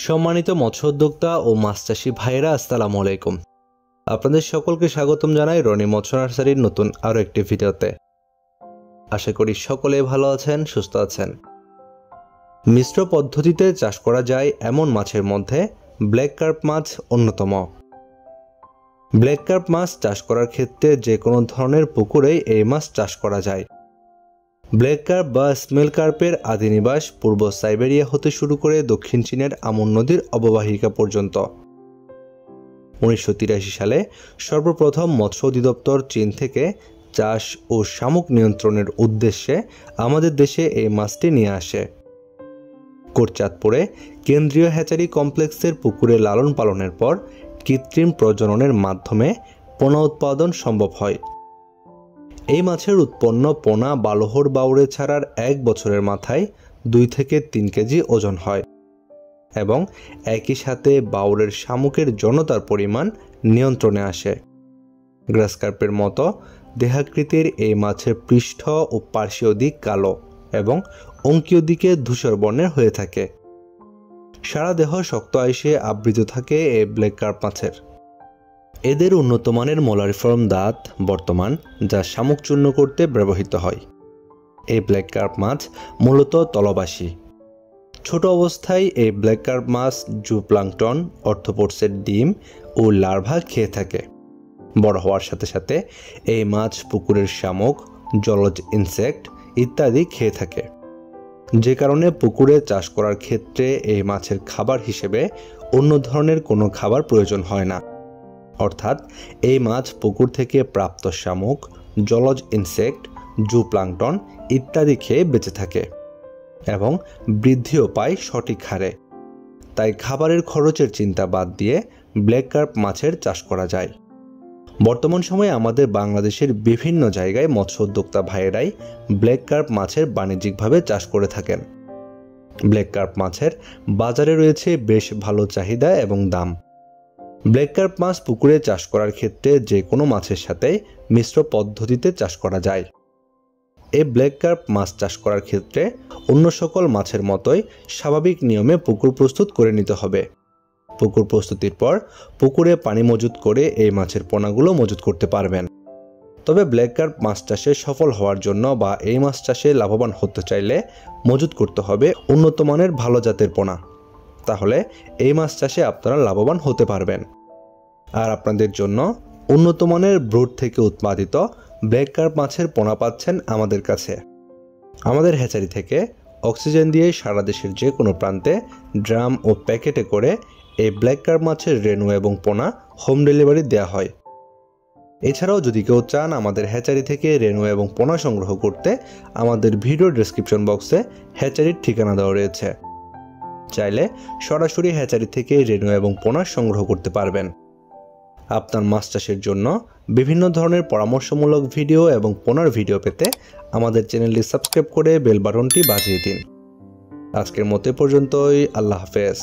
সম্মানিত মৎস্য উদ্যোক্তা ও মাছ চাষী ভাইয়েরা, আসসালামু আলাইকুম। আপনাদের সকলকে স্বাগতম জানাই রনি মৎস্য নার্সারির নতুন আরও একটি ভিডিওতে। আশা করি সকলে ভালো আছেন, সুস্থ আছেন। মিশ্র পদ্ধতিতে চাষ করা যায় এমন মাছের মধ্যে ব্ল্যাক কার্প মাছ অন্যতম। ব্ল্যাক কার্প মাছ চাষ করার ক্ষেত্রে যে কোনো ধরনের পুকুরেই এই মাছ চাষ করা যায়। ব্ল্যাক কার্প বা স্মেল কার্পের আদি নিবাস পূর্ব সাইবেরিয়া হতে শুরু করে দক্ষিণ চীনের আমন নদীর অববাহিকা পর্যন্ত। 1983 সালে সর্বপ্রথম মৎস্য অধিদপ্তর চীন থেকে চাষ ও শামুক নিয়ন্ত্রণের উদ্দেশ্যে আমাদের দেশে এই মাছটি নিয়ে আসে। কোটচাঁদপুরে কেন্দ্রীয় হ্যাচারি কমপ্লেক্সের পুকুরে লালন পালনের পর কৃত্রিম প্রজননের মাধ্যমে পোনা উৎপাদন সম্ভব হয়। এই মাছের উৎপন্ন পোনা বালহর বাউরে ছাড়ার 1 বছরের মাথায় 2 থেকে 3 কেজি ওজন হয় এবং একই সাথে বাউরের শামুকের জনতার পরিমাণ নিয়ন্ত্রণে আসে। গ্রাস কার্পের মতো দেহাকৃতির এই মাছের পৃষ্ঠ ও পার্শ্বীয় দিক কালো এবং অঙ্কীয় দিকে ধূসর বর্ণের হয়ে থাকে। সারা দেহ শক্ত আইসে আবৃত থাকে এই ব্ল্যাক কার্প মাছের। এদের উন্নত মানের মোলারিফর্ম দাঁত বর্তমান, যা শামুক চূর্ণ করতে ব্যবহৃত হয়। এই ব্ল্যাক কার্প মাছ মূলত তলবাসী। ছোট অবস্থায় এই ব্ল্যাক কার্প মাছ জুপ্লাঙ্কটন, অর্থোপোডসের ডিম ও লার্ভা খেয়ে থাকে। বড় হওয়ার সাথে সাথে এই মাছ পুকুরের শামুক, জলজ ইনসেক্ট ইত্যাদি খেয়ে থাকে, যে কারণে পুকুরে চাষ করার ক্ষেত্রে এই মাছের খাবার হিসেবে অন্য ধরনের কোনো খাবার প্রয়োজন হয় না। অর্থাৎ এই মাছ পুকুর থেকে প্রাপ্ত শামুক, জলজ ইনসেক্ট, জুপ্লাঙ্কটন ইত্যাদি খেয়ে বেঁচে থাকে এবং বৃদ্ধিও পায় সঠিক হারে। তাই খাবারের খরচের চিন্তা বাদ দিয়ে ব্ল্যাক কার্প মাছের চাষ করা যায়। বর্তমান সময়ে আমাদের বাংলাদেশের বিভিন্ন জায়গায় মৎস্য উদ্যোক্তা ভাইয়েরাই ব্ল্যাক কার্প মাছের বাণিজ্যিকভাবে চাষ করে থাকেন। ব্ল্যাক কার্প মাছের বাজারে রয়েছে বেশ ভালো চাহিদা এবং দাম। ব্ল্যাক কার্প মাছ পুকুরে চাষ করার ক্ষেত্রে যে কোনো মাছের সাথে মিশ্র পদ্ধতিতে চাষ করা যায়। এই ব্ল্যাক কার্প মাছ চাষ করার ক্ষেত্রে অন্য সকল মাছের মতোই স্বাভাবিক নিয়মে পুকুর প্রস্তুত করে নিতে হবে। পুকুর প্রস্তুতির পর পুকুরে পানি মজুত করে এই মাছের পোনাগুলো মজুত করতে পারবেন। তবে ব্ল্যাক কার্প মাছ চাষে সফল হওয়ার জন্য বা এই মাছ চাষে লাভবান হতে চাইলে মজুত করতে হবে উন্নত মানের ভালো জাতের পোনা। তাহলে এই মাছ চাষে আপনারা লাভবান হতে পারবেন। আর আপনাদের জন্য উন্নত মানের ব্রুড থেকে উৎপাদিত ব্ল্যাক কার্প মাছের পোনা পাচ্ছেন আমাদের কাছে। আমাদের হ্যাচারি থেকে অক্সিজেন দিয়ে সারা দেশের যে কোনো প্রান্তে ড্রাম ও প্যাকেটে করে এই ব্ল্যাক কার্প মাছের রেণু এবং পোনা হোম ডেলিভারি দেওয়া হয়। এছাড়াও যদি কেউ চান আমাদের হ্যাচারি থেকে রেণু এবং পোনা সংগ্রহ করতে, আমাদের ভিডিও ডেসক্রিপশন বক্সে হ্যাচারির ঠিকানা দেওয়া রয়েছে। চাইলে সরাসরি হ্যাচারি থেকে রেণু এবং পোনা সংগ্রহ করতে পারবেন। আপনার মাছ চাষের জন্য বিভিন্ন ধরনের পরামর্শমূলক ভিডিও এবং পোনার ভিডিও পেতে আমাদের চ্যানেলটি সাবস্ক্রাইব করে বেল বাটনটি বাজিয়ে দিন। আজকের মতো পর্যন্তই। আল্লাহ হাফেজ।